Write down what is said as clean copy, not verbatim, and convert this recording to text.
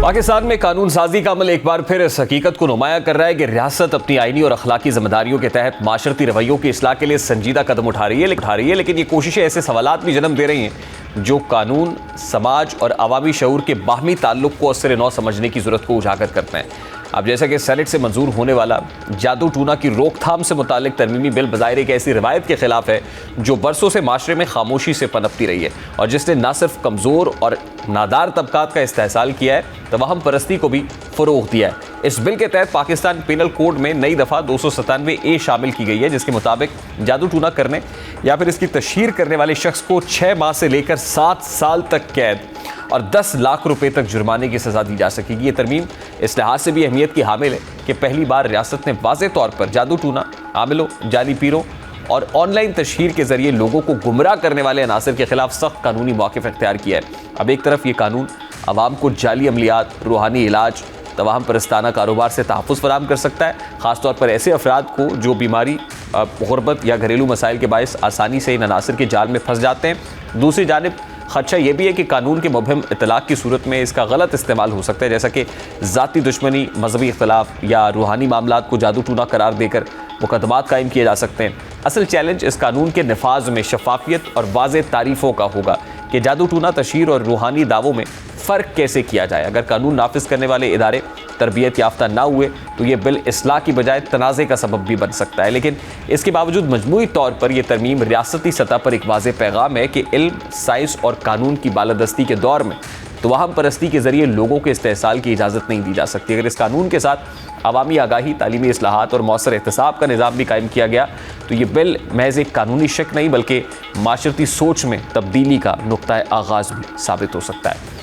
پاکستان میں قانون سازی کا عمل ایک بار پھر اس حقیقت کو نمایاں کر رہا ہے کہ ریاست اپنی آئینی اور اخلاقی ذمہ داریوں کے تحت معاشرتی رویوں کی اصلاح کے لیے سنجیدہ قدم اٹھا رہی ہے لیکن یہ کوششیں ایسے سوالات بھی جنم دے رہی ہیں جو قانون، سماج اور عوامی شعور کے باہمی تعلق کو ازسر نو سمجھنے کی ضرورت کو اجاگر کرتے ہیں۔ اب جیسا کہ سینٹ سے منظور ہونے والا جادو ٹونا کی روک تھام سے متعلق ترمیمی بل بظاہر ایک ایسی روایت کے خلاف ہے جو برسوں سے معاشرے میں خاموشی سے پنپتی رہی ہے اور جس نے نہ صرف کمزور اور نادار طبقات کا استحصال کیا ہے، توہم پرستی کو بھی فروغ دیا ہے۔ اس بل کے تحت پاکستان پینل کوڈ میں نئی دفعہ 297A شامل کی گئی ہے، جس کے مطابق جادو ٹونا کرنے یا پھر اس کی تشہیر کرنے والے شخص کو 6 ماہ سے لے کر 7 سال تک قید اور 10 لاکھ روپے تک جرمانے کی سزا دی جا سکے گی۔ یہ ترمیم اس لحاظ سے بھی اہمیت کی حامل ہے کہ پہلی بار ریاست نے واضح طور پر جادو ٹونا، عاملوں، جعلی پیروں اور آن لائن تشہیر کے ذریعے لوگوں کو گمراہ کرنے والے عناصر کے خلاف سخت قانونی موقف اختیار کیا ہے۔ اب ایک طرف یہ قانون عوام کو جعلی عملیات، روحانی علاج، توہم پرستانہ کاروبار سے تحفظ فراہم کر سکتا ہے، خاص طور پر ایسے افراد کو جو بیماری، غربت یا گھریلو مسائل کے باعث آسانی سے ان عناصر کے جال میں پھنس جاتے ہیں۔ دوسری جانب خدشہ یہ بھی ہے کہ قانون کے مبہم اطلاق کی صورت میں اس کا غلط استعمال ہو سکتا ہے، جیسا کہ ذاتی دشمنی، مذہبی اختلاف یا روحانی معاملات کو جادو ٹونا قرار دے کر مقدمات قائم کیے جا سکتے ہیں۔ اصل چیلنج اس قانون کے نفاذ میں شفافیت اور واضح تعریفوں کا ہوگا کہ جادو ٹونا، تشہیر اور روحانی دعووں میں فرق کیسے کیا جائے۔ اگر قانون نافذ کرنے والے ادارے تربیت یافتہ نہ ہوئے تو یہ بل اصلاح کی بجائے تنازع کا سبب بھی بن سکتا ہے، لیکن اس کے باوجود مجموعی طور پر یہ ترمیم ریاستی سطح پر ایک واضح پیغام ہے کہ علم، سائنس اور قانون کی بالادستی کے دور میں توہم پرستی کے ذریعے لوگوں کے استحصال کی اجازت نہیں دی جا سکتی۔ اگر اس قانون کے ساتھ عوامی آگاہی، تعلیمی اصلاحات اور مؤثر احتساب کا نظام بھی قائم کیا گیا تو یہ بل محض ایک قانونی شق نہیں بلکہ معاشرتی سوچ میں تبدیلی کا نقطہ آغاز بھی ثابت ہو سکتا ہے۔